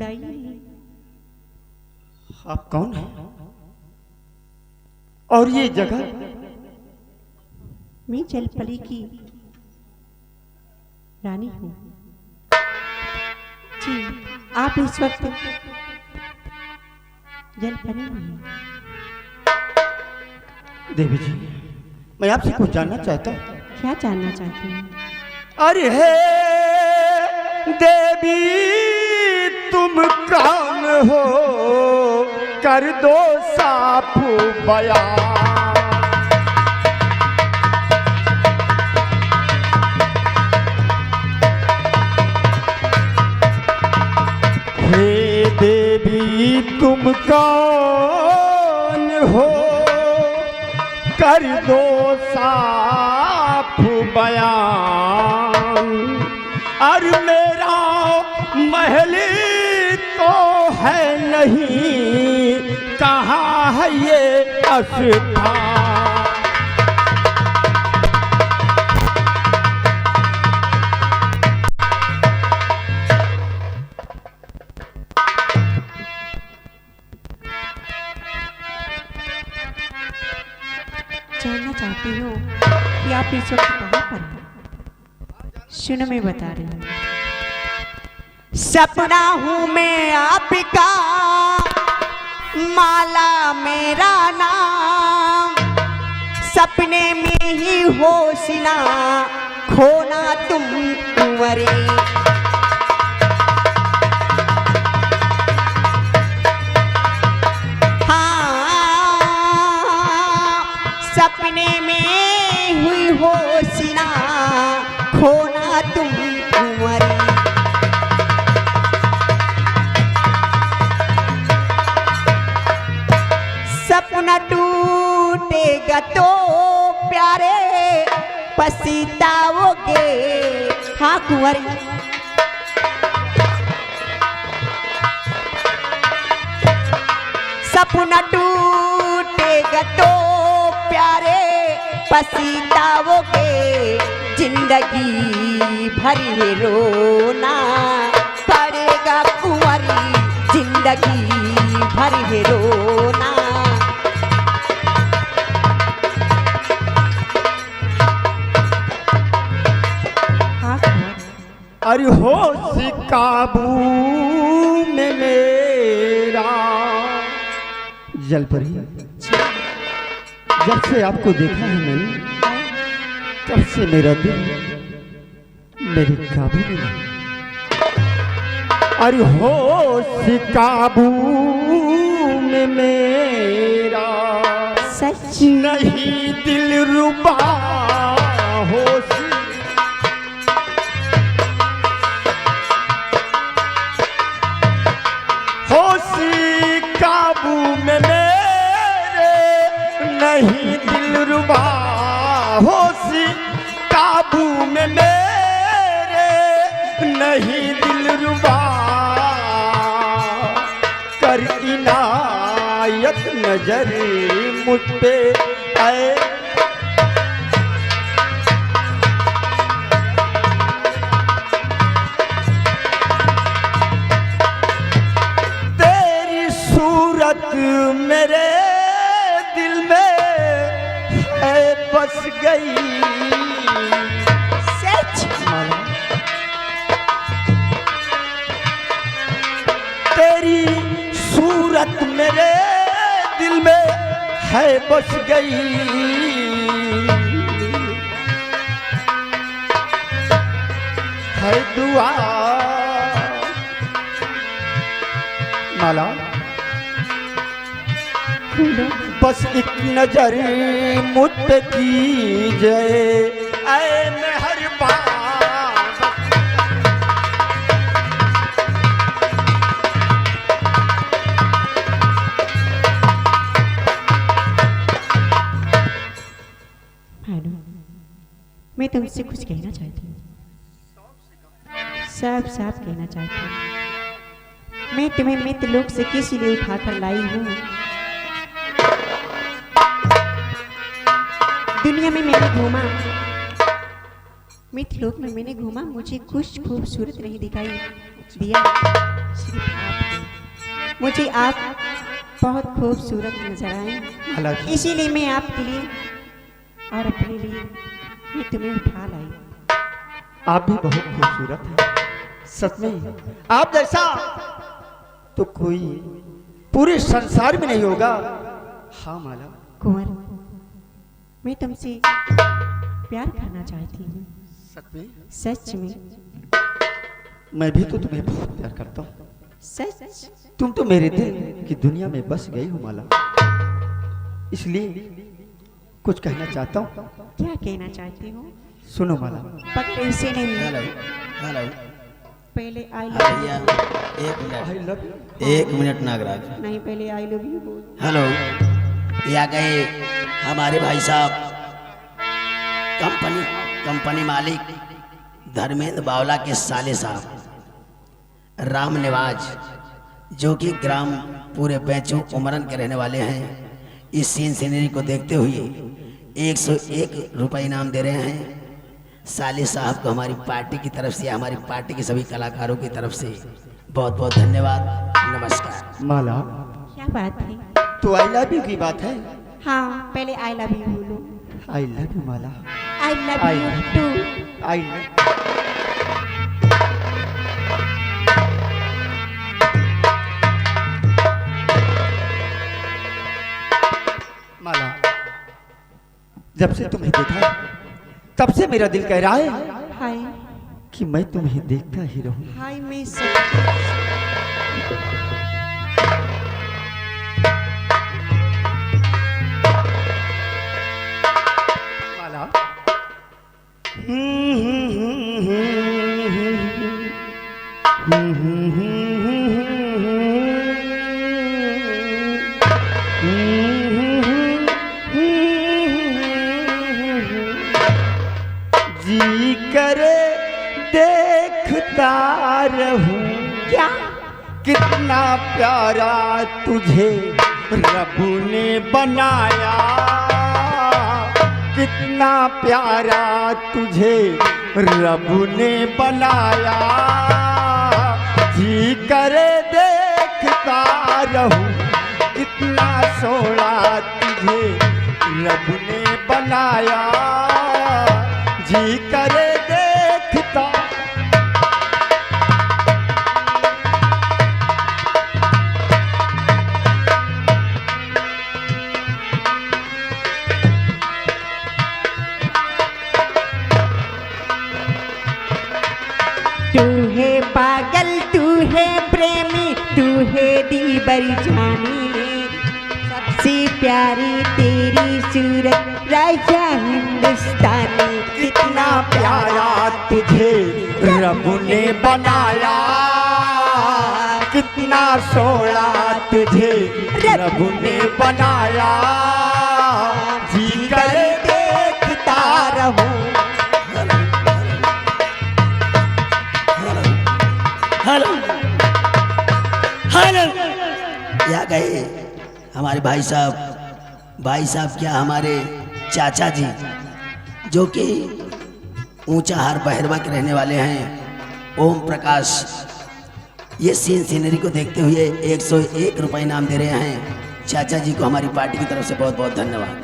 बताइए आप कौन हैं और ये जगह? मैं जलपरी की रानी हूँ जी। आप इस वक्त जलपरी में। देवी जी, मैं आपसे कुछ जानना चाहता हूँ। क्या जानना चाहती हैं? अरे हे देवी, तुम कौन हो, कर दो साफ बयान। हे देवी, तुम कौन हो, कर दो साफ बयान। और मेरा महल तो है नहीं, कहाँ है ये अस्थान? जानना चाहती हो कि आप इस वक्त कहाँ पर हैं? सुनो, मैं बता रही हूँ। सपना हूँ मैं आपका, माला मेरा नाम, सपने में ही होशिना खोना तुम कुंवरी। सपने में हुई होशिना खोना तुम कुंवरी। सपना टूटेगा तो प्यारे पछताओगे, हाँ कुंवरी। सपना टूटेगा तो प्यारे पछताओगे, जिंदगी भर ये रोना पड़ेगा कुंवरी, जिंदगी भर ये रोना। हाँ अरे होश काबू में मेरा जलपरी, जब से आपको देखा है मैंने, तब से मेरा दिल मेरे काबू में नहीं। अरे होश काबू में मेरा सच नहीं, दिल रुबा होश। होश काबू में मेरे नहीं, दिल रुबा होश काबू में मेरे नहीं, दिल रुबा। कर इनायत नजर मुझ पे आए, तेरी सूरत मेरे दिल में है बस गई। सच तेरी सूरत मेरे दिल में है बस गई। है दुआ माला, बस एक नजर मुझ पे कीजिए ऐ मेहरबान। मैं तुमसे कुछ कहना चाहती हूँ, साफ साफ कहना चाहती हूँ। मैं तुम्हें मित्रलोक से किसी लिए उठाकर लाई हूँ। दुनिया में मैंने घूमा, मित्रलोक में मैंने घूमा, मुझे कुछ खूबसूरत नहीं दिखाई दिया, सिर्फ आप हैं। मुझे आप बहुत खूबसूरत नजर आए, माला जी, इसीलिए मैं आपके लिए और अपने लिए मैं तुम्हें उठा लाई। आप भी बहुत खूबसूरत हैं। सच में आप जैसा तो कोई पूरे संसार में नहीं होगा। हाँ माला। कुंवर, मैं तुमसे प्यार करना चाहती हूँ। सच में? सच में। मैं भी तो तुम्हें बहुत प्यार करता हूँ। सच। तुम तो मेरे दिल की दुनिया में बस गई हो माला, इसलिए कुछ कहना चाहता हूँ। क्या कहना चाहती हूँ? सुनो माला। पर ऐसे नहीं। हेलो हेलो पहले आई हाँ लव भैया एक I मिनट love you। एक मिनट नागराज। नहीं, पहले आई लव यू बोल। हेलो, या गए हमारे भाई साहब कंपनी मालिक धर्मेंद्र बावला के साले साहब राम निवाज, जो कि ग्राम पूरे पैंचों उमरन के रहने वाले हैं। इस सीन सीनरी को देखते हुए 101 रुपये इनाम दे रहे हैं। साले साहब को हमारी पार्टी की तरफ से, हमारी पार्टी के सभी कलाकारों की तरफ से बहुत बहुत धन्यवाद। नमस्कार। माला, क्या बात है? तो आई लव यू की बात है। हाँ, पहले आई लव यू बोलो। I love you Mala. I love I you love too. I love. Mala, जब से तुम्हें देखा तब से मेरा दिल कह रहा है हाय कि मैं तुम्हें देखता ही रहूं। हाय, मैं सब माला। जी करे देखता रहूं क्या? कितना प्यारा तुझे रब ने बनाया, कितना प्यारा तुझे रब ने बनाया। जी करे देखता रहूं कितना सोना तुझे रब ने बनाया। जी करे देखता। तू है पागल, तू है प्रेमी, तू है दिलबर जानी। सबसे प्यारी तेरी सूरत राजा हिंदुस्तानी। कितना प्यारा तुझे रब ने बनाया, कितना सोना तुझे रब ने बनाया। जी करे देखता रहूं। हेलो हेलो, या गए हमारे भाई साहब क्या हमारे चाचा जी, जो कि ऊंचा हार बहरवा के रहने वाले हैं, ओम प्रकाश। ये सीन सीनरी को देखते हुए 101 रुपये इनाम दे रहे हैं। चाचा जी को हमारी पार्टी की तरफ से बहुत बहुत धन्यवाद।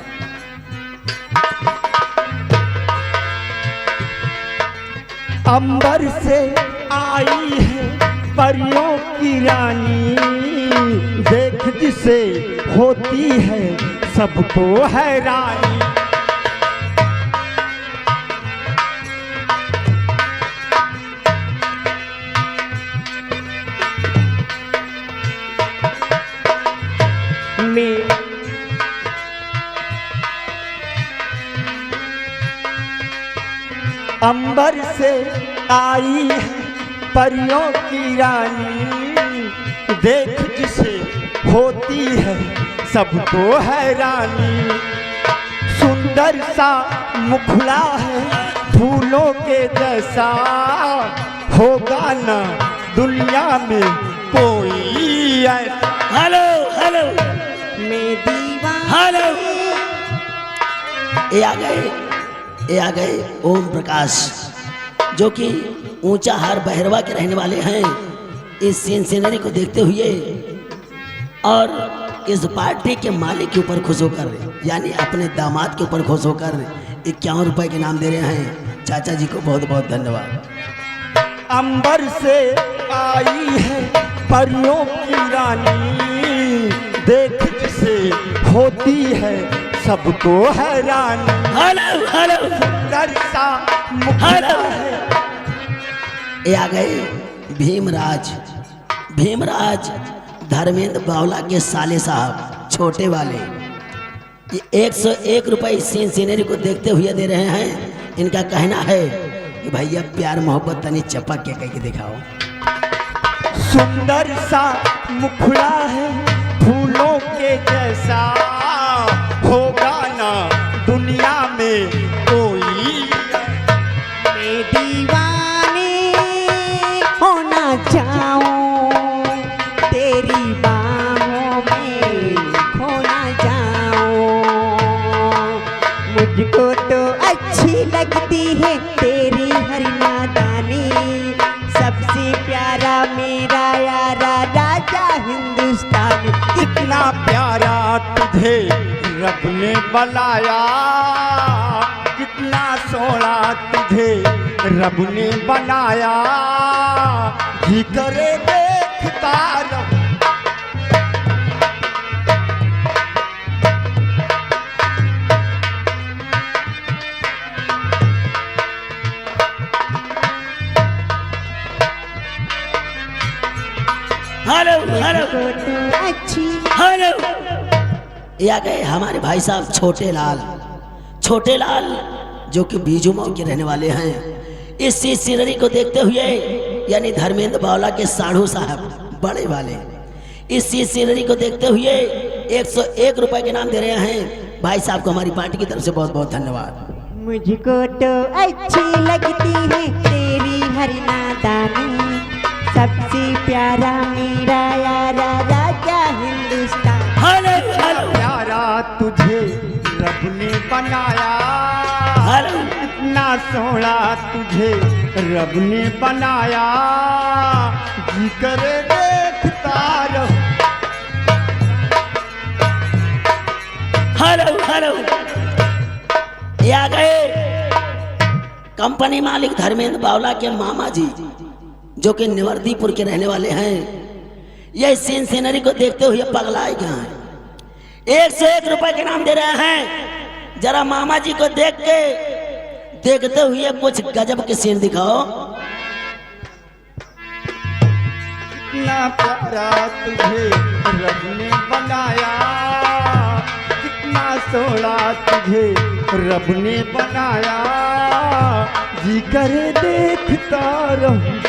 अंबर से आई है परियों की रानी, देख जिसे होती है सबको हैरानी। मैं अंबर से आई है परियों की रानी, देख जिसे होती है सबको हैरानी। सुंदर सा मुखड़ा है फूलों के जैसा, होगा ना दुनिया में कोई ऐसा। हेलो हेलो, मैं दीवाना। हेलो, ये आ गए ओम प्रकाश, जो कि ऊंचा हार बहरवा के रहने वाले हैं। इस सीन सीनरी को देखते हुए और इस पार्टी के मालिक के ऊपर खुश होकर यानी अपने दामाद के ऊपर खुश होकर 51 रुपए के नाम दे रहे हैं। चाचा जी को बहुत बहुत धन्यवाद। अंबर से आई है परियों की रानी, देख जिसे होती है सबको हैरानी। हेलो हेलो सुंदर सा मुखड़ा है। ये आ गए भीमराज, भीमराज धर्मेंद्र बावला के साले साहब छोटे वाले। ये 101 रुपए सीन सीनरी को देखते हुए दे रहे हैं। इनका कहना है कि भैया प्यार मोहब्बत तनी चपक के कह के दिखाओ। सुंदर सा मुखड़ा है फूलों के जैसा, होगा ना दुनिया में कोई। मैं दीवानी होना चाहूं, तेरी बाहों में खोना चाहूं। मुझको तो अच्छी लगती है तेरी हर नादानी, सबसे प्यारा मेरा यारा राजा हिंदुस्तानी। कितना प्यारा तुझे रब ने बनाया, कितना सोना तुझे रब ने बनाया, जी करे देखता रहूं। हेलो हेलो मुझको तो अच्छी हेलो ये आ गए हमारे भाई साहब छोटे लाल, छोटे लाल जो कि बीजुमऊ के रहने वाले हैं। इस सीनरी को देखते हुए यानी धर्मेंद्र बावला के साढ़ू साहब बड़े वाले इस सीनरी को देखते हुए 101 रुपए के नाम दे रहे हैं। भाई साहब को हमारी पार्टी की तरफ से बहुत बहुत धन्यवाद। मुझको तो अच्छी लगती है तेरी हर नादानी, सबसे प्यारा मेरा यारा राजा हिंदुस्तान। हेलो हेलो प्यारा तुझे रब ने बनाया, हेलो इतना सोना तुझे रब ने बनाया, जी करे देखता रहूं। हेलो हेलो ये आ गए कंपनी मालिक धर्मेंद्र बावला के मामा जी जो कि निवर्दीपुर के रहने वाले हैं। यह सीन सीनरी को देखते हुए पगलाए गए हैं। 101 रुपए के नाम दे रहे हैं। जरा मामा जी को देखते हुए कुछ गजब के सीन दिखाओ। कितना प्यारा तुझे रब ने बनाया, कितना सोना तुझे रब ने बनाया, जी करे देखता रहूं।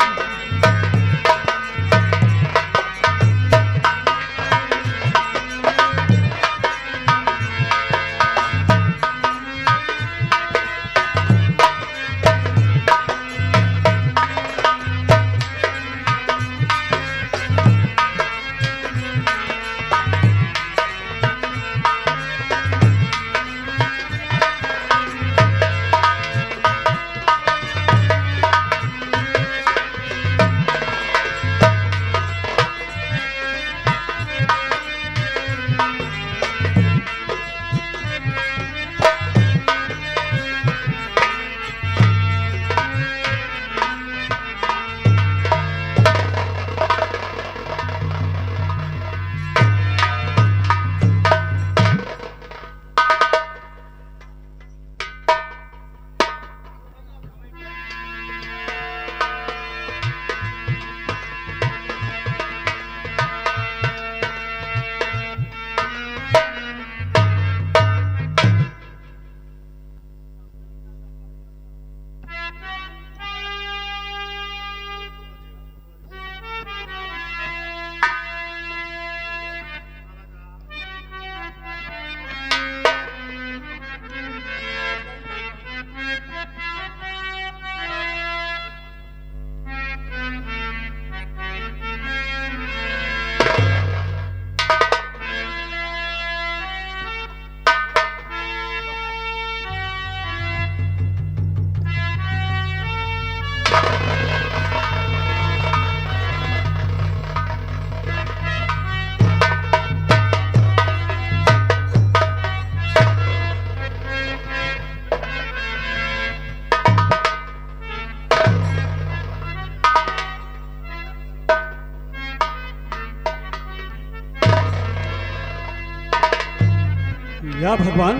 भगवान,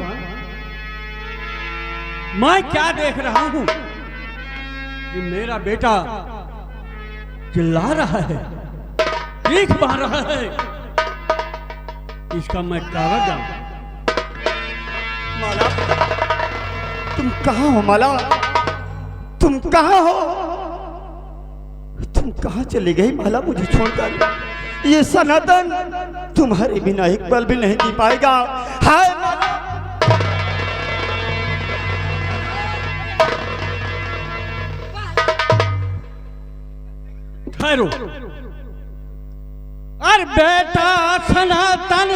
मैं क्या देख रहा हूं कि मेरा बेटा चिल्ला रहा है, चीख मार रहा है। इसका मैं कारण जानूं। माला, तुम कहाँ हो माला? तुम कहाँ हो? तुम कहाँ चली गई माला मुझे छोड़कर? ये सनातन तुम्हारे बिना एक पल भी नहीं जी पाएगा। हाय माला! ठहरो। अरे बेटा सनातन,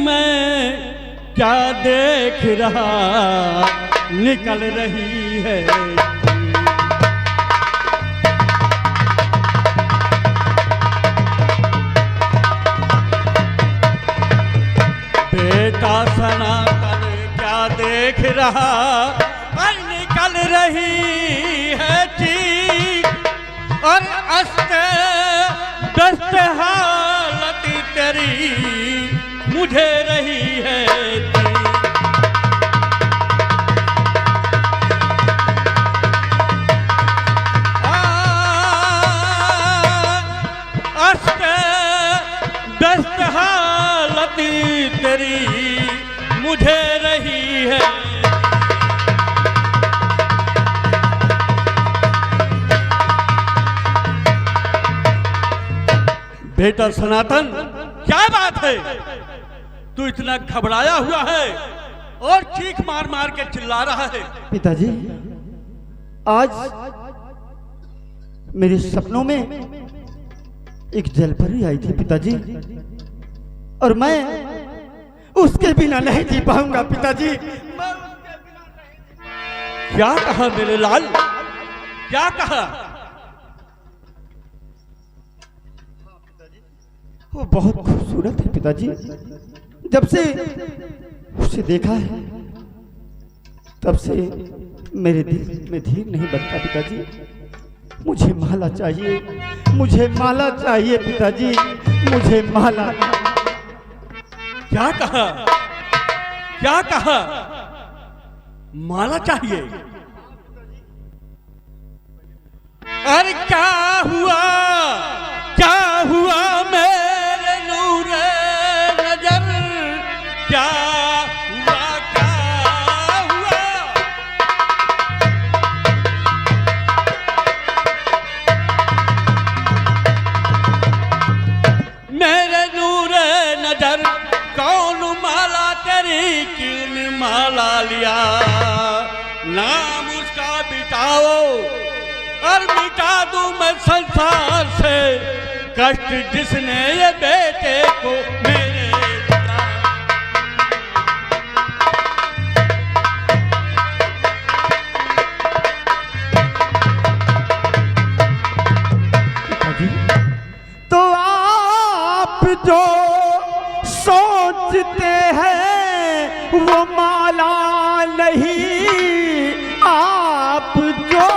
मैं क्या देख रहा, निकल रही है। बेटा सनातन क्या देख रहा, और निकल रही है चीख, और अस्ते दस्त हालत तेरी मुझे रही है। अस्ते दस्त हालत तेरी मुझे रही है। बेटा सनातन, क्या बात है? तू इतना घबराया हुआ है और चीख मार मार के चिल्ला रहा है। पिताजी, आज मेरे सपनों में एक जलपरी आई थी पिताजी, और मैं उसके बिना नहीं जी पाऊंगा पिताजी। क्या कहा मेरे लाल, क्या कहा? वो बहुत खूबसूरत है पिताजी। जब से उसे देखा है तब से मेरे दिल में धीर नहीं बनता पिताजी। मुझे माला चाहिए, मुझे माला चाहिए पिताजी, मुझे माला। क्या कहा, क्या कहा? माला चाहिए? अरे क्या हुआ, क्या हुआ मेरे नूरे नजर, क्या हुआ, क्या हुआ? मेरे नूरे नजर, कौन माला तेरी किन माला लिया? नाम उसका मिटाओ और मिटा दूं मैं संसार से कष्ट जिसने ये बेटे को मेरे दिया। तो आप जो सोचते हैं वो माला नहीं, आप जो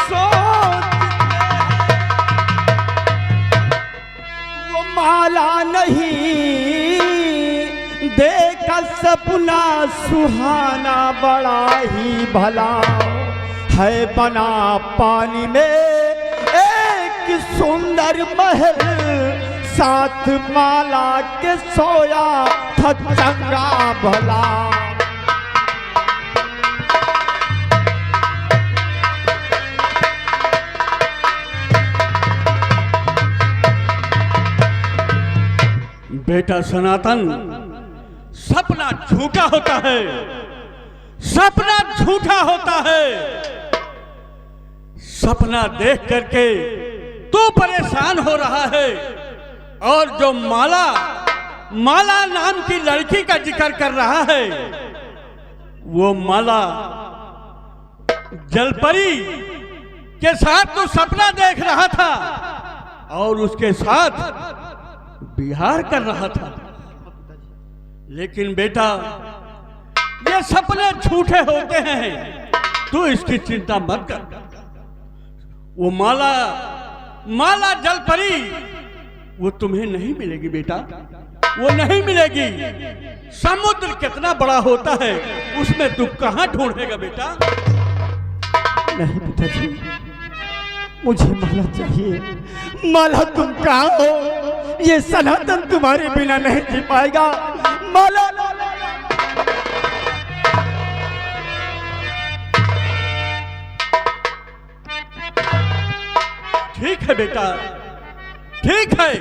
सोचते हैं वो माला नहीं। देखा सपना सुहाना बड़ा ही भला है, बना पानी में एक सुंदर महल, साथ माला के सोया था चंगा भला। बेटा सनातन, सपना झूठा होता है, सपना झूठा होता है। सपना देख करके तू परेशान हो रहा है, और जो माला माला नाम की लड़की का जिक्र कर रहा है, वो माला जलपरी के साथ तू सपना देख रहा था और उसके साथ विहार कर रहा था। लेकिन बेटा, ये सपने झूठे होते हैं, तू इसकी चिंता मत कर। वो माला जलपरी वो तुम्हें नहीं मिलेगी बेटा। वो नहीं मिलेगी। समुद्र कितना बड़ा होता है, उसमें तू कहाँ ढूंढेगा बेटा? नहीं पिताजी, मुझे माला चाहिए। माला तुम कहाँ हो? ये सनातन तुम्हारे बिना नहीं जी पाएगा। माला ठीक है बेटा, ठीक है,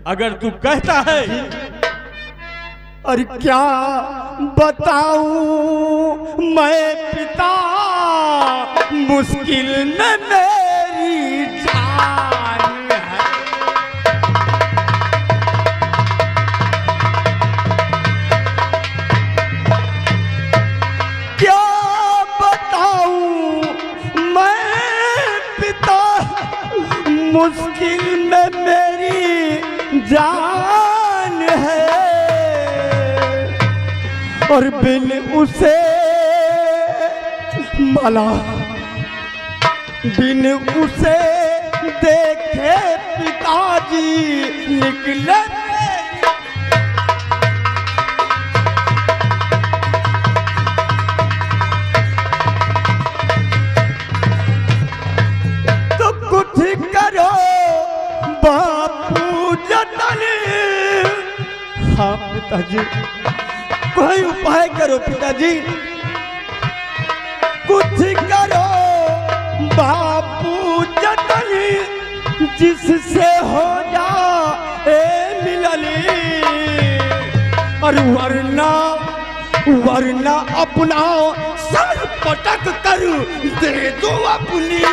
अगर तू कहता है। और क्या बताऊं मैं पिता, मुश्किल में मेरी जान है। क्या बताऊं मैं पिता, मुश्किल में मेरी जान है। और बिन उसे माला, बिन उसे देखे पिताजी निकले। तो कुछ करो बापू जतन। हाँ पिताजी, कोई उपाय करो पिताजी, कुछ करो बापू जतन, जिससे हो जाए मिलनी। और वरना अपना सर पटक कर दे दो अपनी।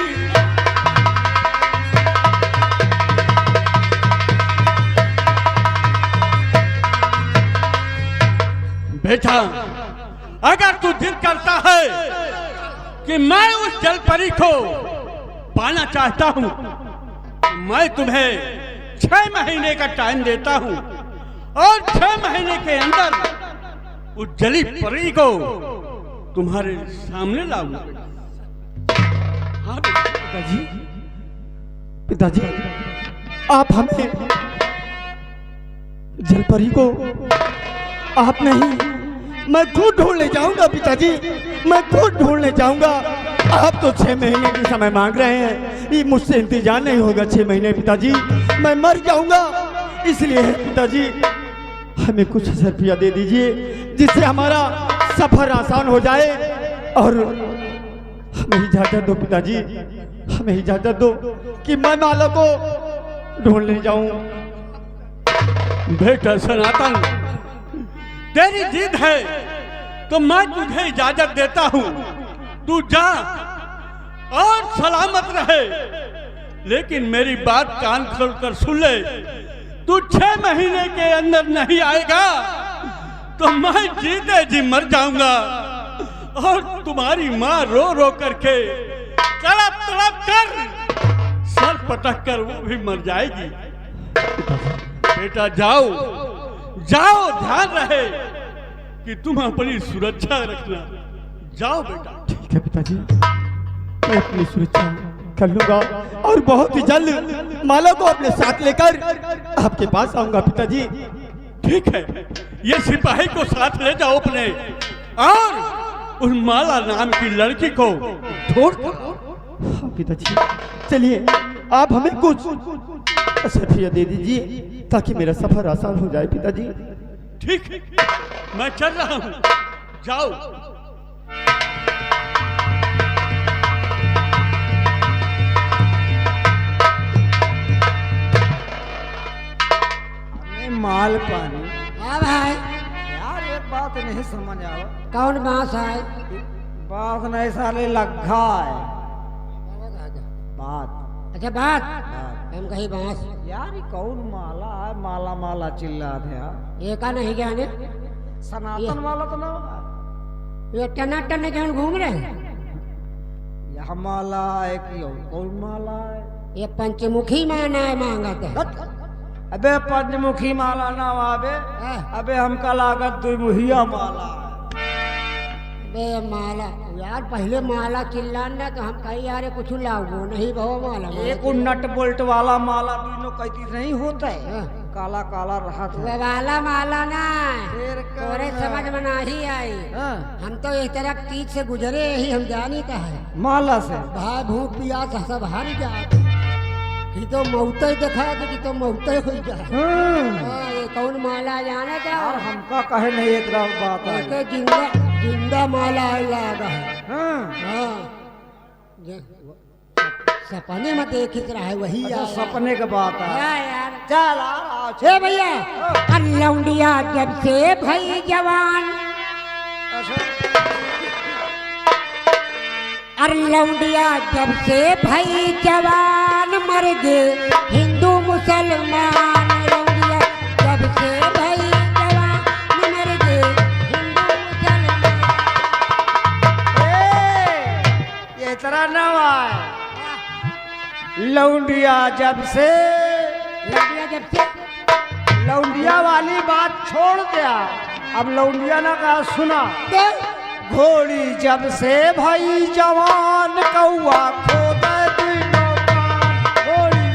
बेटा, अगर तू जिद करता है कि मैं उस जलपरी को पाना चाहता हूं, तो मैं तुम्हें 6 महीने का टाइम देता हूं और 6 महीने के अंदर उस जली परी को तुम्हारे सामने लाऊंगा। हाँ पिताजी, पिताजी, आप हमें जलपरी को, आप नहीं, मैं खुद ढूंढने जाऊंगा पिताजी, मैं खुद ढूंढने जाऊंगा। आप तो 6 महीने की समय मांग रहे हैं, ये मुझसे इंतजार नहीं होगा 6 महीने पिताजी, मैं मर जाऊंगा। इसलिए पिताजी हमें कुछ रुपया दे दीजिए, जिससे हमारा सफर आसान हो जाए। और हमें इजाजत दो पिताजी, हमें इजाजत दो कि मैं माला को ढूंढने जाऊं। बेटा सनातन, तेरी जिद है तो मैं तुझे इजाजत देता हूं, तू जा और सलामत रहे। लेकिन मेरी बात कान खोलकर सुन ले, तू 6 महीने के अंदर नहीं आएगा तो मैं जीते जी मर जाऊंगा और तुम्हारी माँ रो रो करके तड़प तड़प कर सर पटक कर वो भी मर जाएगी। बेटा जाओ जाओ, ध्यान रहे कि तुम अपनी सुरक्षा रखना। जाओ बेटा। ठीक है पिताजी, मैं अपनी सुरक्षा कर लूंगा और बहुत ही जल्द माला को अपने साथ लेकर आपके पास आऊंगा पिताजी। ठीक है, ये सिपाही को साथ ले जाओ अपने, और उस माला नाम की लड़की को ढूंढ। हाँ पिताजी, चलिए आप हमें कुछ रुपया दे दीजिए ताकि मेरा सफर आसान हो जाए पिताजी। ठीक है, मैं चल रहा हूं, जाओ। माल पानी। हाँ भाई, यार एक बात नहीं समझ आवा। कौन बांस है? बात नहीं साले लग्घा है। बात अच्छा बात, हम कही बांस। यार ये कौन माला है? माला माला चिल्ला थे यार। ये का नहीं जाने, सनातन वाला तो ना ये टना टन कौन घूम रहे हैं? यह माला है कि और कौन माला है? ये पंचमुखी माना है मांगा के। अबे पंचमुखी माला ना आवे, अबे हमका लागत दुमुहिया माला है। बे माला यार, पहले माला चिल्लाना तो हम कही यार कुछ लाओ नहीं बहु माला। एक नट बोल्ट वाला माला दोनों कहती नहीं होता है। काला काला रहा था। वो वाला माला ना फिर तोरे समझ में नहीं आई। हाँ, हम तो इस तरह तीज से गुजरे ही हम जानी का है माला से भाई भूख प्यास सब हार जाते कि तो मौते देखा कि तो मौते हो जाए। ये कौन माला जाने का यार हमका कहे नहीं एक बात है। के जिंदा जिंदा माला लगा है। हाँ, सपने में देख रहा है वही अच्छा, यार। सपने के बात है। यार चल आ भैया लौंडिया जब से भई जवान अरे लौंडिया जब से भई जवान मर गए हिंदू मुसलमान। लौंडिया जब से भई जवान मर गए हिंदू मुसलमान। ये तरह न आए लौंडिया जब से लौंडिया जब से लौंडिया वाली बात छोड़ दिया। अब लौंडिया ने कहा सुना दे घोड़ी जब से भाई जवान कौआ खोद दिनों कान। घोड़ी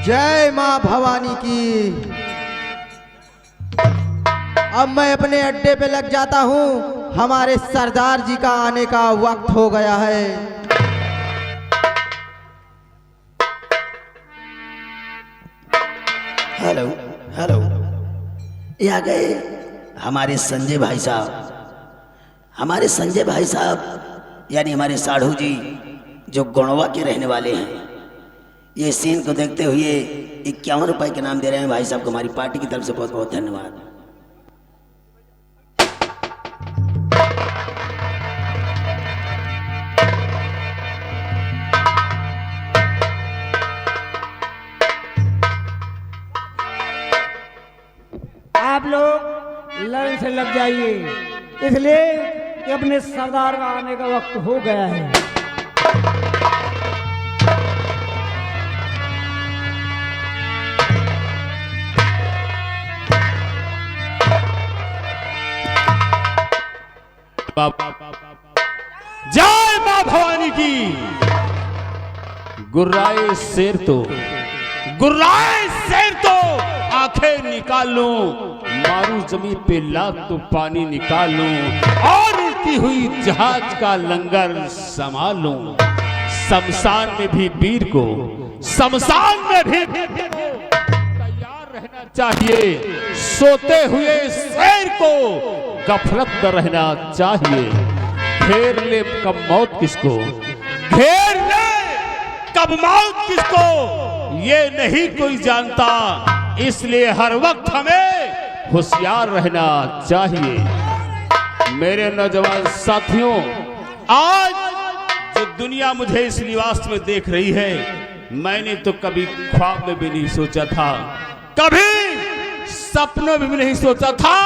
जय मां भवानी की। अब मैं अपने अड्डे पे लग जाता हूँ, हमारे सरदार जी का आने का वक्त हो गया है। हेलो हेलो, ये आ गए हमारे संजय भाई साहब। हमारे संजय भाई साहब यानी हमारे साढ़ू जी जो गुणवा के रहने वाले हैं। ये सीन को देखते हुए 51 रुपए के नाम दे रहे हैं भाई साहब को। हमारी पार्टी की तरफ से बहुत बहुत धन्यवाद। आप लोग लाइन से लग जाइए, इसलिए कि अपने सरदार का आने का वक्त हो गया है। जय मां भवानी की। गुर्राए शेर तो आंखें निकाल लूं, मारू जमीन पे लात तो पानी निकाल लूं, और उड़ती हुई जहाज का लंगर संभाल लूं। शमशान में भी वीर को तैयार रहना चाहिए। सोते हुए शेर को गफलत न रहना चाहिए। घेर ले कब मौत किसको, घेर ले कब मौत किसको, ये नहीं कोई जानता। इसलिए हर वक्त हमें होशियार रहना चाहिए। मेरे नौजवान साथियों, आज जो दुनिया मुझे इस निवास में देख रही है, मैंने तो कभी ख्वाब में भी नहीं सोचा था, कभी सपनों में भी नहीं सोचा था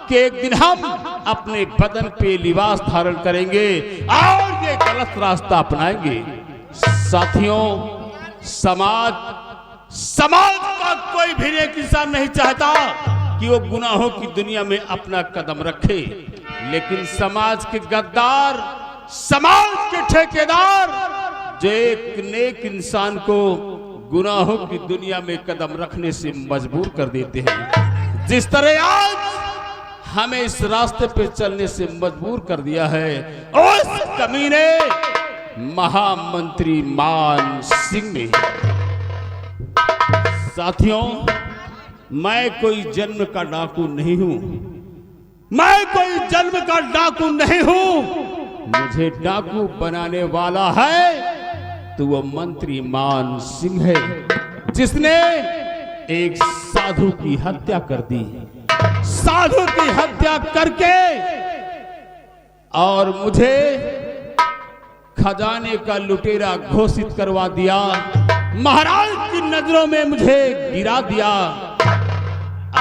कि एक दिन हम अपने बदन पे लिबास धारण करेंगे और ये गलत रास्ता अपनाएंगे। साथियों, समाज का कोई भी नेक इंसान नहीं चाहता कि वो गुनाहों की दुनिया में अपना कदम रखे, लेकिन समाज के गद्दार, समाज के ठेकेदार जो एक नेक इंसान को गुनाहों की दुनिया में कदम रखने से मजबूर कर देते हैं, जिस तरह आज हमें इस रास्ते पे चलने से मजबूर कर दिया है उस कमीने महामंत्री मान सिंह ने। साथियों, मैं कोई जन्म का डाकू नहीं हूं, मैं कोई जन्म का डाकू नहीं हूं। मुझे डाकू बनाने वाला है तो वो मंत्री मान सिंह है, जिसने एक साधु की हत्या कर दी। साधु की हत्या करके और मुझे खजाने का लुटेरा घोषित करवा दिया। महाराज की नजरों में मुझे गिरा दिया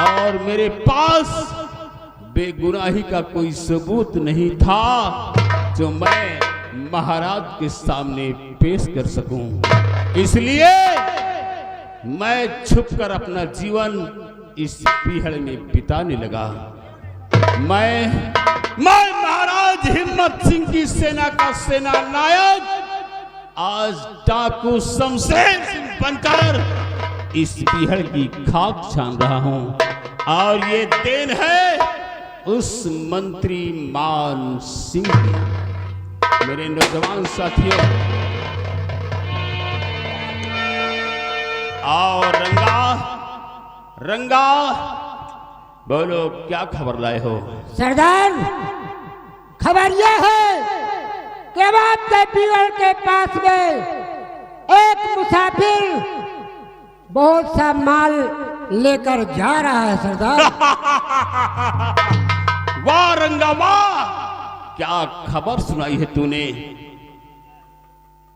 और मेरे पास बेगुनाही का कोई सबूत नहीं था जो मैं महाराज के सामने पेश कर सकूं। इसलिए मैं छुपकर अपना जीवन इस पीहड़ में बिताने लगा। मैं महाराज हिम्मत सिंह की सेना का सेना नायक आज डाकू शमशेर सिंह बनकर इस पीहड़ की खाक छान रहा हूं और ये देन है उस मंत्री मान सिंह की। मेरे नौजवान साथियों, और रंगा बोलो क्या खबर लाए हो? सरदार, खबर यह है कि अब आपके पीहड़ के पास में एक मुसाफिर बहुत सा माल लेकर जा रहा है सरदार। वाह रंगा वाह, क्या खबर सुनाई है तूने?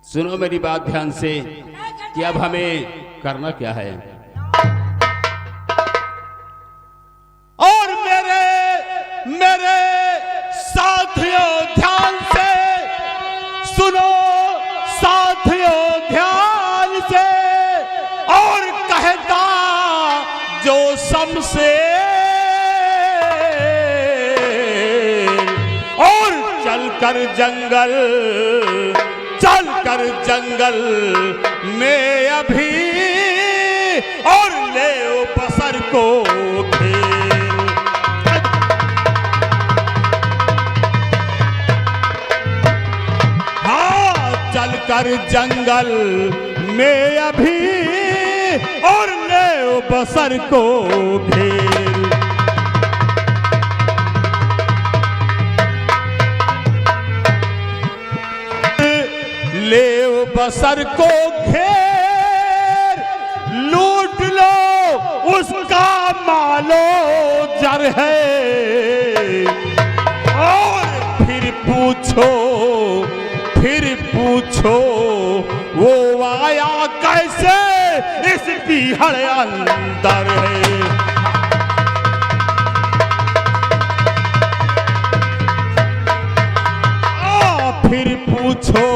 सुनो मेरी बात ध्यान से कि अब हमें करना क्या है। और मेरे साथियों ध्यान से सुनो, साथियों ध्यान से, और कहता जो शमशेर, और चलकर जंगल में अभी और ले बसर को घेर। हाँ, चलकर जंगल में अभी और ले बसर को घेर। ले बसर को घेर, लूट लो उसका मालो जर है, और फिर पूछो वो आया कैसे इस पीहड़ अंदर है। फिर पूछो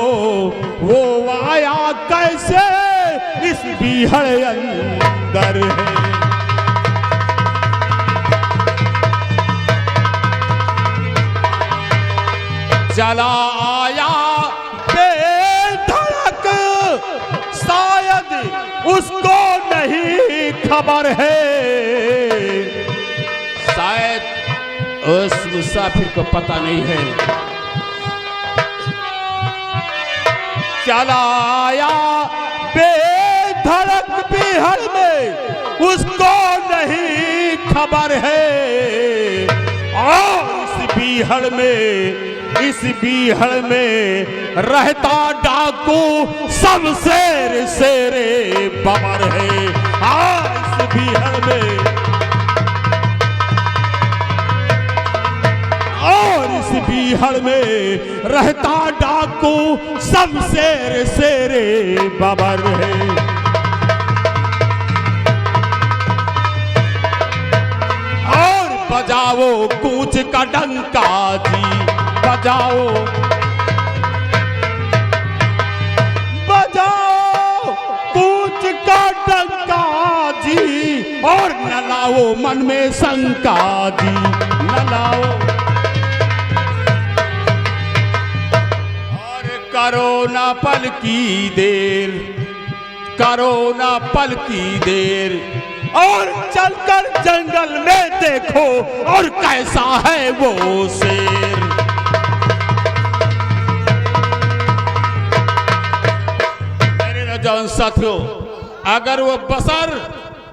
वो आया कैसे इस पीहड़ अंदर है। चला आया बेधड़क, शायद उसको नहीं खबर है, शायद उस मुसाफिर को पता नहीं है। चला आया बेधड़क पीहड़ में, उसको नहीं खबर है, और इस पीहड़ में रहता डाकू शमशेर शेरे बबर है। इस पीहड़ में, और इस पीहड़ में रहता डाकू शमशेर शेरे बबर है। और बजाओ कूच का डंका जी, बजाओ कूच का डंका जी, और न लाओ मन में शंका जी, न लाओ। करो ना पल की देर, करो ना पल की देर, और चलकर जंगल में देखो और कैसा है वो शेर। मेरे नौजवान साथियों, अगर वो बसर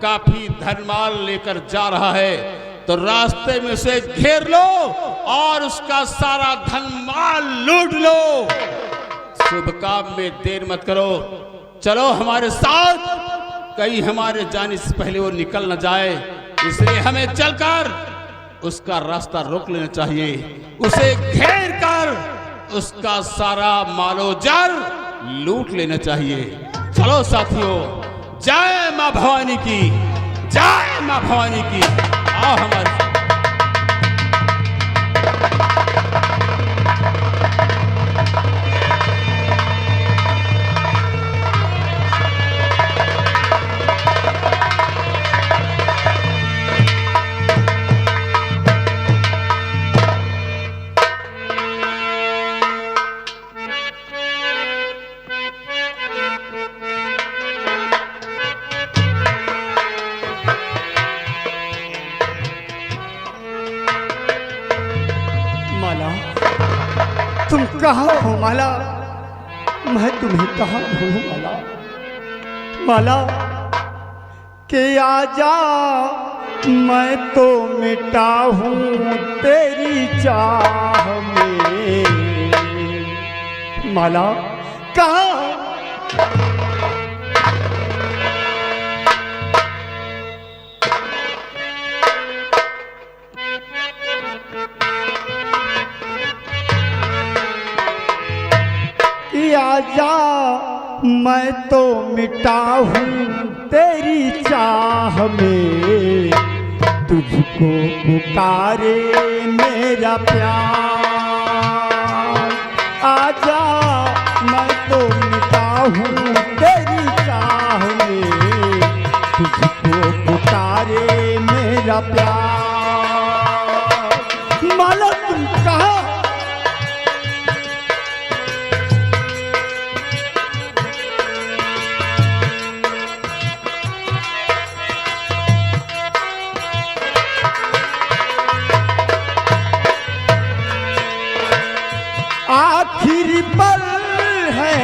काफी धनमाल लेकर जा रहा है तो रास्ते में से घेर लो और उसका सारा धनमाल लूट लो। शुभ काम में देर मत करो, चलो हमारे साथ, कहीं हमारे जाने से पहले वो निकल न जाए। इसलिए हमें चलकर उसका रास्ता रोक लेना चाहिए, उसे घेर कर उसका सारा मालो जर लूट लेना चाहिए। चलो साथियों, जय मां भवानी की, जय मां भवानी की। आओ हमारे माला, तुम कहाँ हो माला? मैं तुम्हें कहाँ ढूंढूं माला? माला के आजा, मैं तो मिटा हूँ तेरी चाह में। माला कहाँ? आजा, मैं तो मिटा हूँ तेरी चाह में, तुझको पुकारे मेरा प्यार। आजा, मैं तो मिटा हूँ तेरी चाह में, तुझको पुकारे मेरा प्यार। माला तुम कहाँ? आखिरी पल है,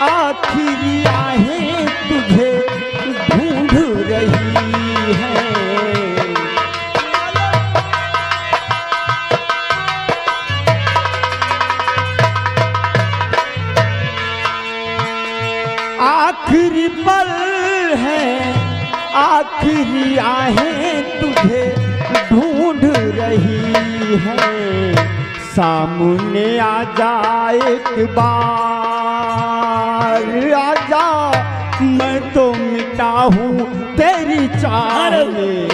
आखिरी आहें तुझे ढूंढ रही है। आखिरी पल है, आखिरी आहें तुझे ढूंढ रही है। सामने आजा एक बार, आजा, मैं तो मिटा हूँ तेरी चाह में,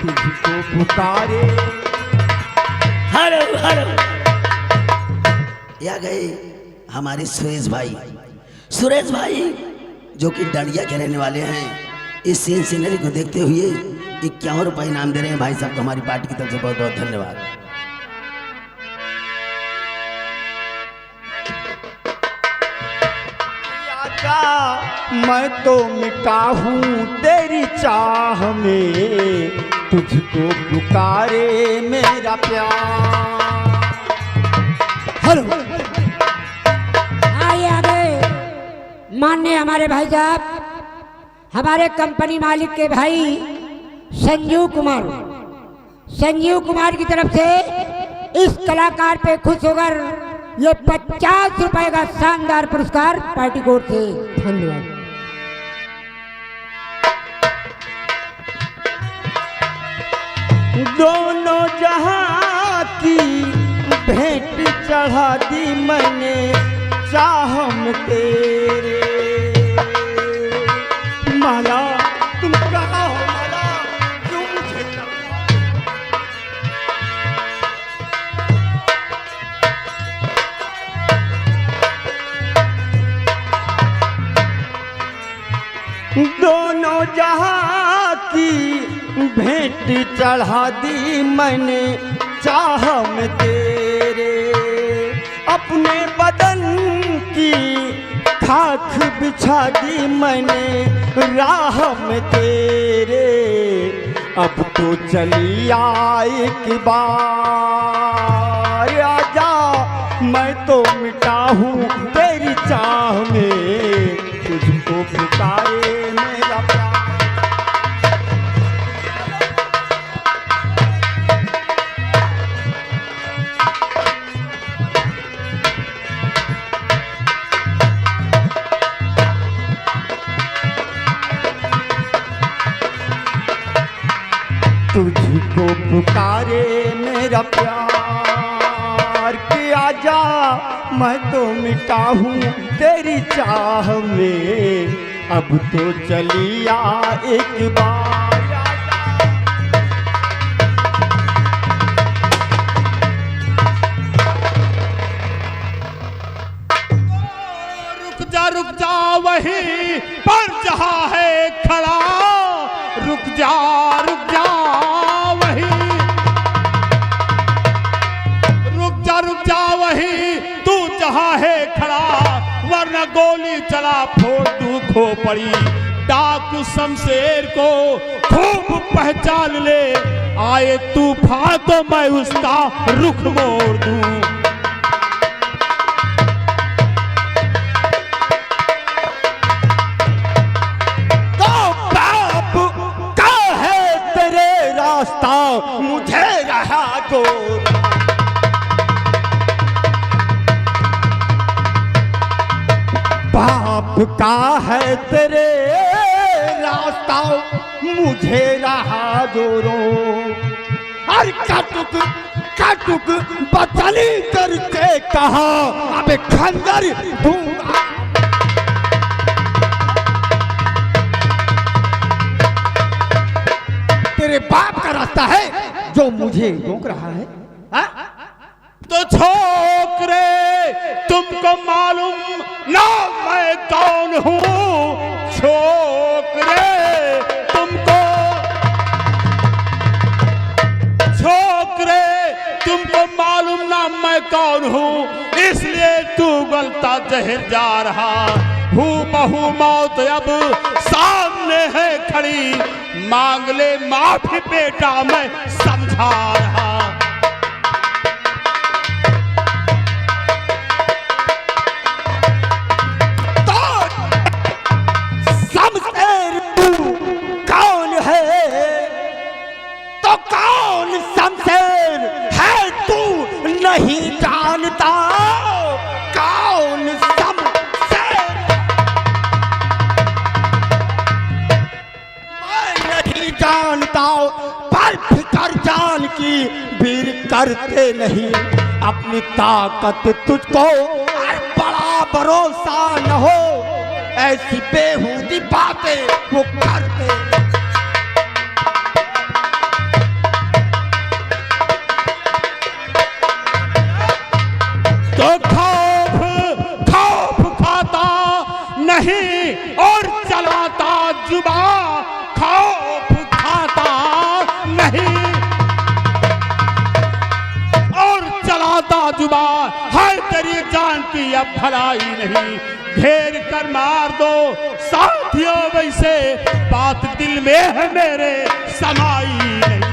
तुझको पुकारे। हरो हरो। या गए हमारे सुरेश भाई, सुरेश भाई जो कि डंडिया के रहने वाले हैं। इस सीन सीनरी को देखते हुए 51 रुपये इनाम दे रहे हैं भाई साहब को हमारी पार्टी की तरफ से। बहुत बहुत धन्यवाद। मैं तो मिटा हूँ तेरी चाह में, तुझको पुकारे मेरा प्यार। हेलो, आइए आगे। माननीय हमारे भाई साहब, हमारे कंपनी मालिक के भाई संजीव कुमार, संजीव कुमार की तरफ से इस कलाकार पे खुश होकर ये 50 रुपए का शानदार पुरस्कार पार्टी कोर्ट से। धन्यवाद। दोनों जहां की भेंट चढ़ा दी मैंने चाह में तेरे। माला तुम कहाँ हो माला? क्यों मुझे दोनों जहां की भेंट चढ़ा दी मैंने चाह में तेरे। अपने बदन की खाक बिछा दी मैंने राह में तेरे। अब तो चली आ एक बार, आजा, मैं तो मिटा हूँ तेरी चाह में, तुझको पुकारे मेरा प्यार। तुझको पुकारे मेरा प्यार कि आजा मैं तो मिटा हूँ तेरी चाह में, अब तो चलिया एक बार। रुक जा वहीं पर जहाँ है खड़ा, रुक जा वहीं, रुक जा वहीं तू जहाँ है खड़ा, वरना गोली चला फोड़ तू खो पड़ी। डाकू शमशेर को खूब पहचान ले, आए तूफान तो मैं उसका रुख मोड़ दूं। मुझे रहा गोरा, बाप का है तेरे रास्ता, मुझे रहा गोरो। अरे काटुक बचली करके कहा, अबे खंजर दूंगा। तेरे बाप का रास्ता है जो मुझे रोक रहा है, हा? तो छोकरे तुमको मालूम ना मैं कौन हूँ, छोकरे तुमको मालूम ना मैं कौन हूँ, इसलिए तू गलता जहर जा रहा। हूँ बहु मौत अब सामने है खड़ी, मांग ले माफी बेटा मैं समझा रहा। तो शमशेर तू कौन है, तो कौन शमशेर है तू नहीं जानता, कौन शमशेर मैं नहीं जानता, पर फिकर जान की वीर करते नहीं, अपनी ताकत तुझको बड़ा भरोसा न हो, ऐसी बेहूदी बातें वो करते। तो खौफ खाता नहीं और चलाता जुबान, खौफ खाता नहीं और चलाता जुबान, हर तेरी जान की अब भलाई नहीं, घेर कर मार दो साथियों वैसे, बात दिल में है मेरे समाई नहीं।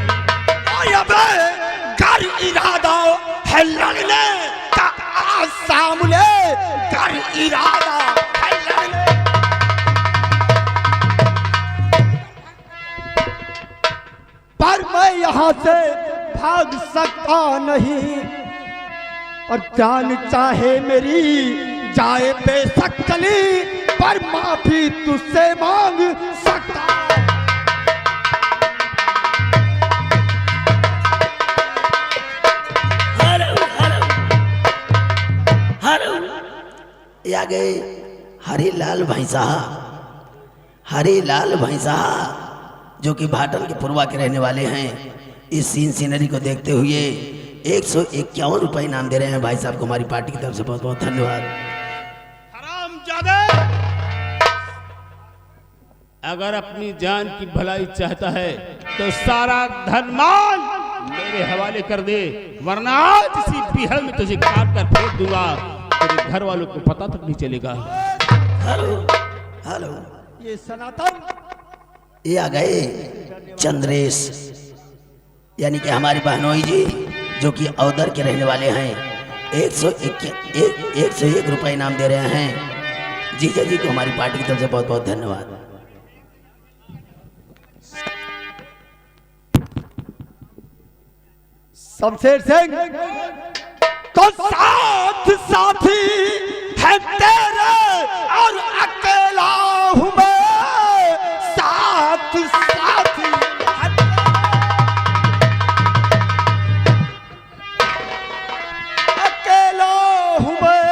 कर इरादा है लड़ने का, आज सामने कर इरादा है लड़ने। पर मैं यहाँ से भाग सकता नहीं, और जान चाहे मेरी जाए बेशक चली, पर माफी तुझसे मांग सकता। ये आ गए हरिलाल भाई साहब, हरिलाल भाई साहब जो कि भाटल के पूर्वा के रहने वाले हैं। इस सीन सीनरी को देखते हुए 151 रुपए इनाम दे रहे हैं भाई साहब को हमारी पार्टी की तरफ से। बहुत बहुत धन्यवाद। हरामजादे, अगर अपनी जान की भलाई चाहता है तो सारा धन माल मेरे हवाले कर दे, वरना आज इसी पीहल में तुझे काट कर फेंक दूंगा, तेरे घर वालों को पता तक नहीं चलेगा। हेलो हेलो, ये सनातन, ये आ गए चंद्रेश यानी कि हमारे बहनोई जी जो कि औदर के रहने वाले हैं। 101 रुपए इनाम दे रहे हैं। जीजा जी को हमारी पार्टी की तरफ से बहुत बहुत धन्यवाद। शमशेर सिंह तो साथ साथी है तेरे, और अकेला हूँ मैं, साथ साथी है। अकेला हूँ मैं,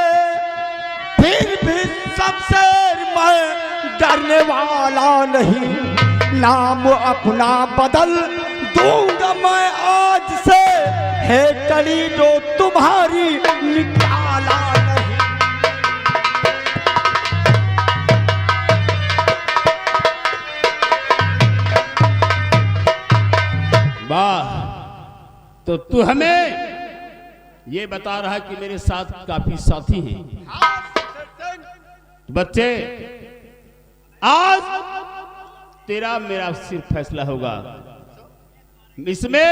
आपसे मैं डरने वाला नहीं, नाम अपना बदल दूंगा मैं आज से, है टली जो तुम्हारी निकाला नहीं। वाह, तो तू हमें ये बता रहा है कि मेरे साथ काफी साथी हैं। बच्चे, आज तेरा मेरा सिर्फ फैसला होगा। इसमें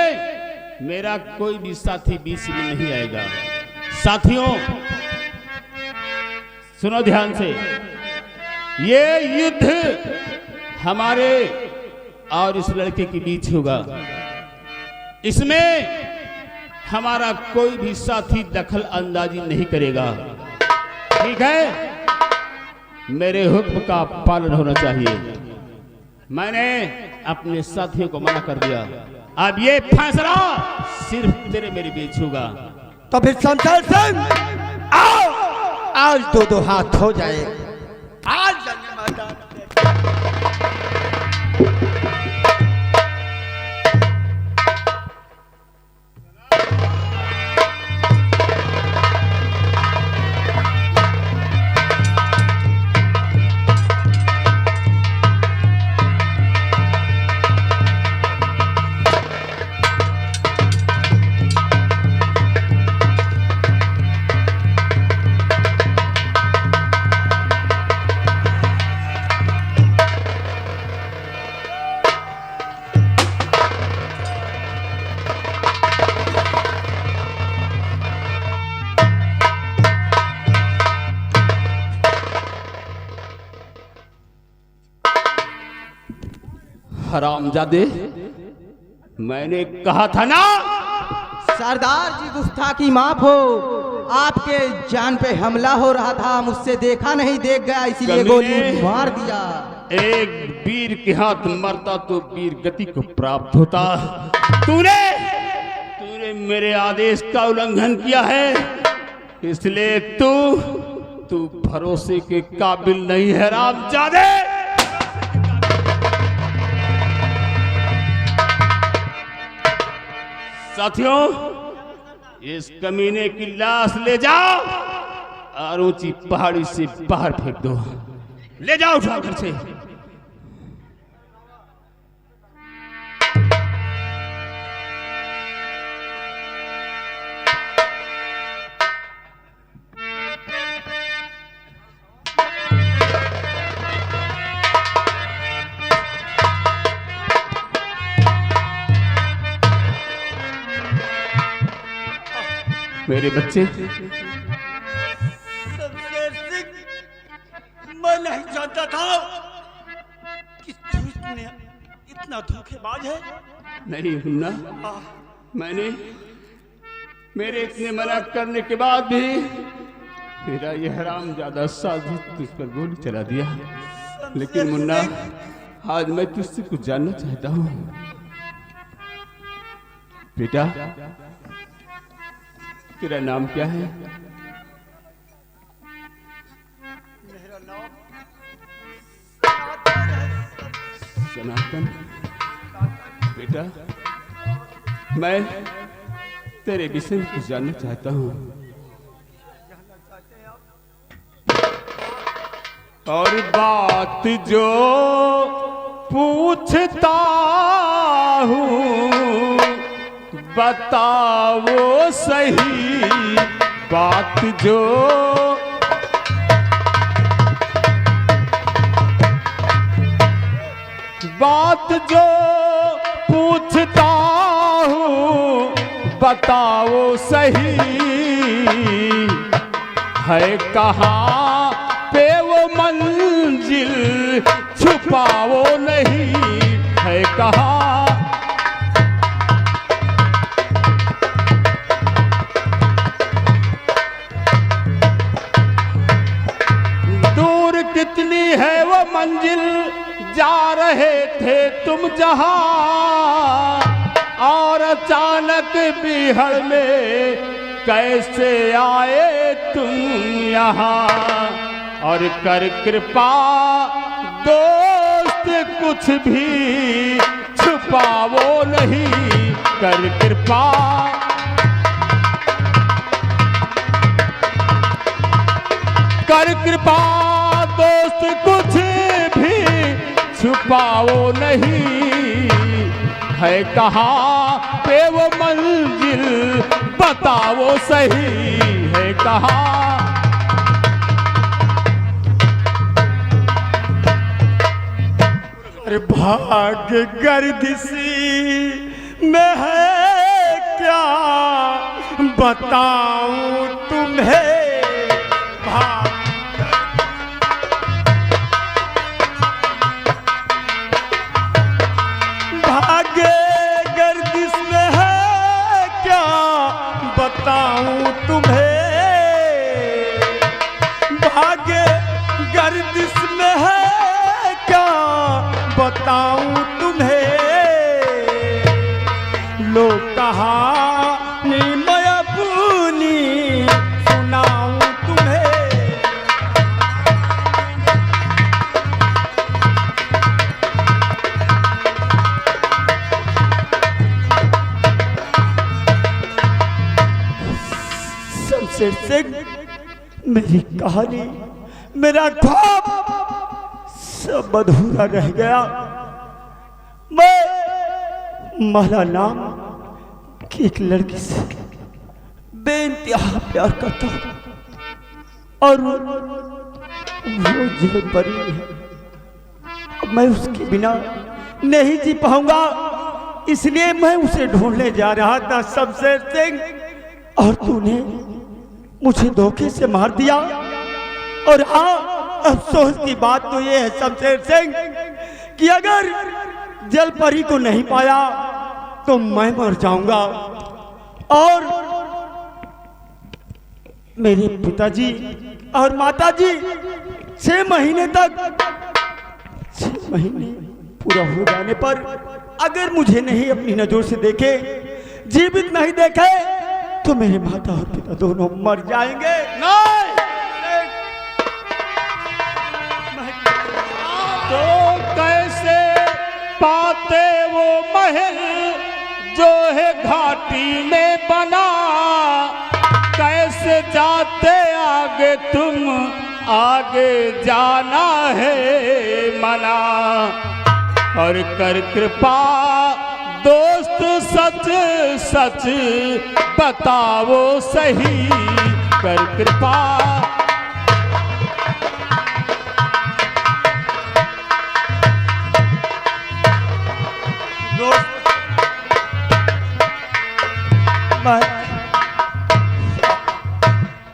मेरा कोई भी साथी बीच में नहीं आएगा। साथियों सुनो ध्यान से, ये युद्ध हमारे और इस लड़के के बीच होगा। इसमें हमारा कोई भी साथी दखल अंदाजी नहीं करेगा, ठीक है? मेरे हुक्म का पालन होना चाहिए। मैंने अपने साथियों को मना कर दिया। अब ये फैसला सिर्फ तेरे मेरे बीच होगा। तो फिर शमशेर सिंह आओ, आज दो हाथ हो जाए। आज जंग मैदान हरामजादे, मैंने कहा था ना। सरदार जी गुस्ताखी माफ हो, आपके जान पे हमला हो रहा था, मुझसे देखा नहीं, देख गया इसीलिए गोली मार दिया। एक वीर के हाथ मरता तो वीर गति को प्राप्त होता। तूने मेरे आदेश का उल्लंघन किया है, इसलिए तू भरोसे के काबिल नहीं है हरामजादे। साथियों, इस कमीने की लाश ले जाओ और ऊंची पहाड़ी से बाहर फेंक दो। ले जाओ उठा घर से। मेरे बच्चे, शमशेर सिंह, मैं नहीं जानता था कि तू इतना धोखेबाज है। नहीं मुन्ना, मैंने मेरे इतने मना करने के बाद भी मेरा ये हरामजादा साधु तुझ पर गोली चला दिया। लेकिन मुन्ना, आज मैं तुझसे कुछ जानना चाहता हूँ। बेटा, तेरा नाम क्या है? मेरा नाम सनातन। बेटा, मैं तेरे विषय में कुछ जानना चाहता हूँ। और बात जो पूछता हूँ बताओ सही, बात जो पूछता हूँ बताओ सही, है कहाँ पे वो मंजिल छुपाओ नहीं, है कहाँ। कितनी है वो मंजिल, जा रहे थे तुम जहां, और अचानक बिहड़ में कैसे आए तुम यहाँ। और कर कृपा दोस्त कुछ भी छुपावो नहीं, कर कृपा कर कृपा दोस्त कुछ भी छुपाओ नहीं, है कहाँ पे वो मंजिल बताओ सही, है कहाँ। अरे भाग्य गर्दिशी में है क्या बताऊं तुम्हें, भाग्य गर्दिश में है क्या बताऊं तुम्हें, भाग्य गर्दिश में है क्या बताऊं तुम्हें, लो कहानी मैं अपनी सुनाऊं तुम्हें। शमशेर सिंह, मेरी कहानी, मेरा ख्वाब सब अधूरा रह गया। मैं माला नाम की एक लड़की से बेइंतहा प्यार करता हूँ और वो जेल परी है। मैं उसके बिना नहीं जी पाऊंगा, इसलिए मैं उसे ढूंढने जा रहा था शमशेर सिंह, और तूने मुझे धोखे से मार दिया। और हाँ, अफसोस की बात तो ये है शमशेर सिंह कि अगर जल परी को नहीं पाया तो मैं मर जाऊंगा और मेरे पिताजी और माताजी 6 महीने पूरा हो जाने पर अगर मुझे नहीं अपनी नजर से देखे, जीवित नहीं देखे, तो मेरे माता और पिता दोनों मर जाएंगे। नहीं, तो कैसे पाते वो महल जो है घाटी में बना, कैसे जाते आगे तुम, आगे जाना है मना, और कर कृपा दोस्त सच सच बताओ सही, कर कृपा।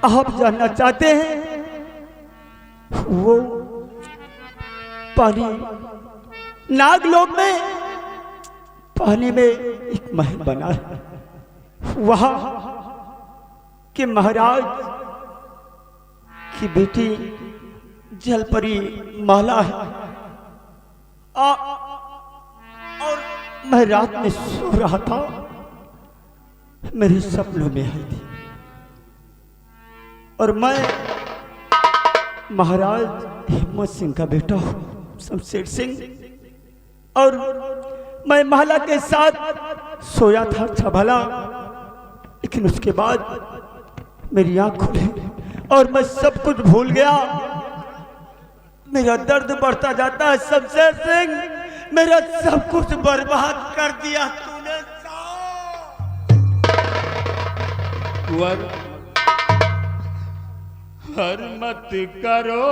आप जानना चाहते हैं, वो पानी नागलोक में पानी में एक महल बना है, वहां के महाराज की बेटी जलपरी माला है। और मैं रात में सो रहा था, मेरे सपनों में आई थी और मैं महाराज हिम्मत सिंह का बेटा हूँ शमशेर सिंह, और मैं माला के साथ सोया था अच्छा भला, लेकिन उसके बाद मेरी आँख खुली और मैं सब कुछ भूल गया। मेरा दर्द बढ़ता जाता है शमशेर सिंह, मेरा सब कुछ बर्बाद कर दिया तूने। कुंवर, हर मत करो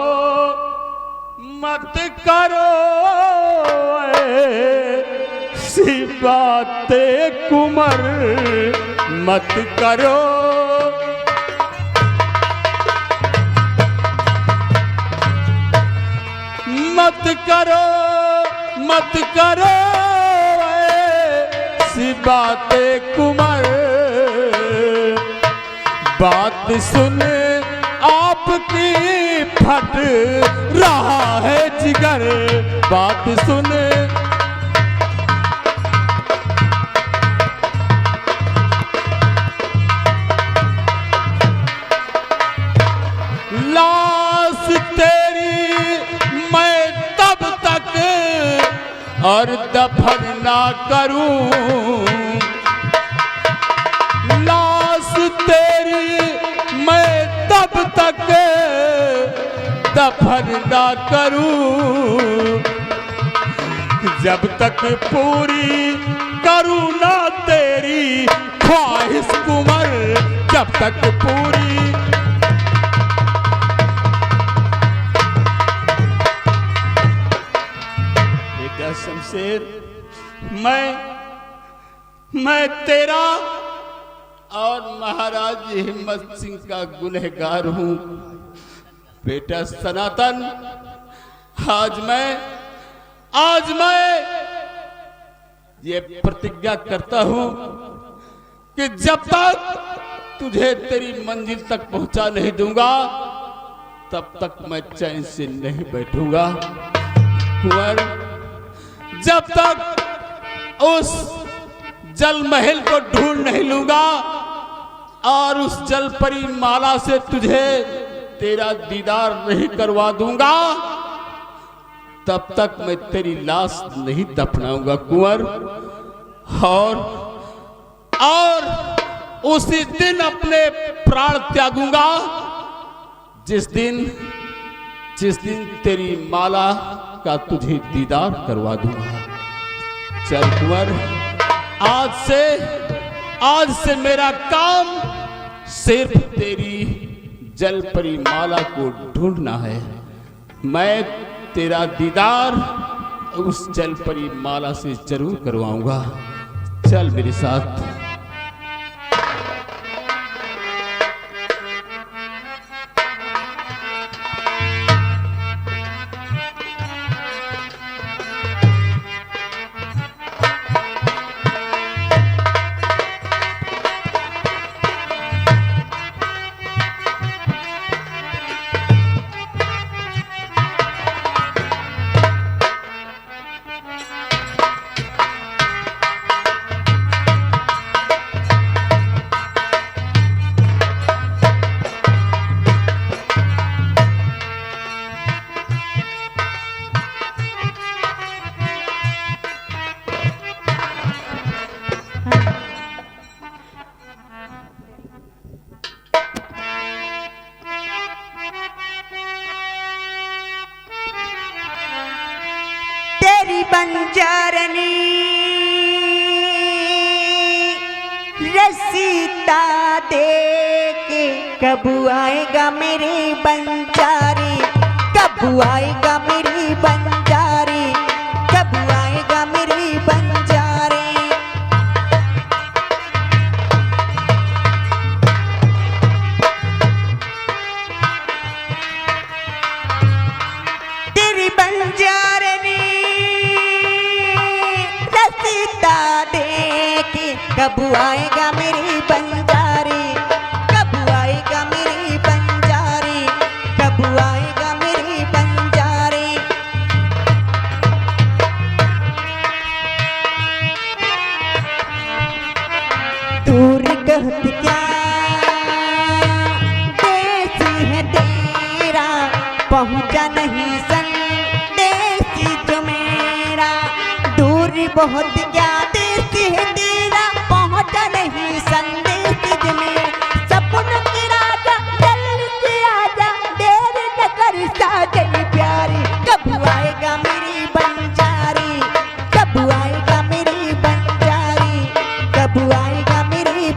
सी बातें कुंवर, मत करो मत करो सी बातें कुंवर, बात सुन आपकी फट रहा है जिगर, बात सुन लाश ते और दफन ना करूं लाश तेरी मैं तब तक दफन ना करूं जब तक पूरी करूं ना तेरी ख्वाहिश कुंवर जब तक पूरी बेटा शमशेर मैं तेरा और महाराज हिम्मत सिंह का गुनहगार हूं बेटा सनातन आज मैं ये प्रतिज्ञा करता हूं कि जब तक तुझे तेरी मंजिल तक पहुंचा नहीं दूंगा तब तक मैं चैन से नहीं बैठूंगा कुंवर जब तक उस जल महल को ढूंढ नहीं लूंगा और उस जल परी माला से तुझे तेरा दीदार नहीं करवा दूंगा तब तक मैं तेरी लाश नहीं दफनाऊंगा कुंवर और उसी दिन अपने प्राण त्यागूंगा जिस दिन तेरी माला का तुझे दीदार करवा दूंगा चल कुंवर आज से मेरा काम सिर्फ तेरी जल परी माला को ढूंढना है मैं तेरा दीदार उस जल परी माला से जरूर करवाऊंगा चल मेरे साथ बंजारनी रसीता दे के कब आएगा मेरी बंजारी कब आएगा मेरी बंजारी कब आएगा मेरी बंजारी तेरी बंजारनी कब आएगा मेरी बंजारी कब आएगा मेरी बंजारी कब आएगा मेरी बंजारी दूर कहत क्या देसी है तेरा पहुंचा नहीं संदेशी जो मेरा दूर बहुत क्या देसी है पहुंचा नहीं संदेश में सपनों के राजा जल्दी से आजा देर न कर साजन प्यारी कब आएगा मेरी बंजारी कब आएगा मेरी बंजारी कब आएगा मेरी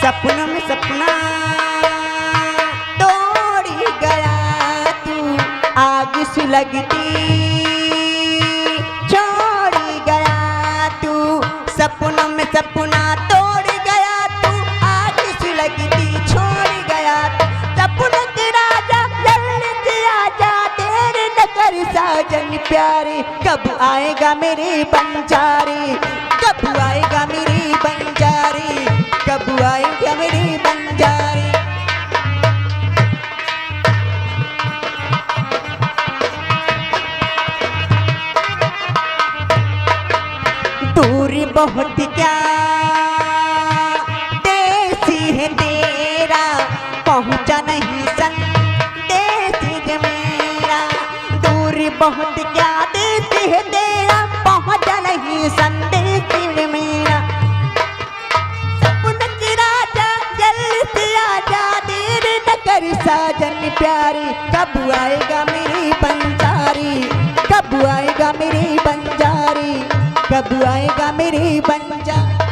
सपनों में सपना तोड़ी गया तू आग सुलगती छोड़ी गया तू सपनों में सपना तोड़ गया तू आग सुलगती छोड़ गया सपनों के राजा जल्दी से आजा देर न कर साजन प्यारे कब आएगा मेरी बंजारी कब आएगा मेरी बंजारी कब आएगा मेरी बंजारी दूरी बहुत क्या देसी है तेरा पहुंचा नहीं संग बहुत क्या देते हैं तेरा पहुँच नहीं संदेश मेरा। सपन के राजा जल्दी से आजा, देर न कर साजन प्यारी, कब आएगा मेरी बंजारी, कब आएगा मेरी बंजारी, कब आएगा मेरी बंजारी।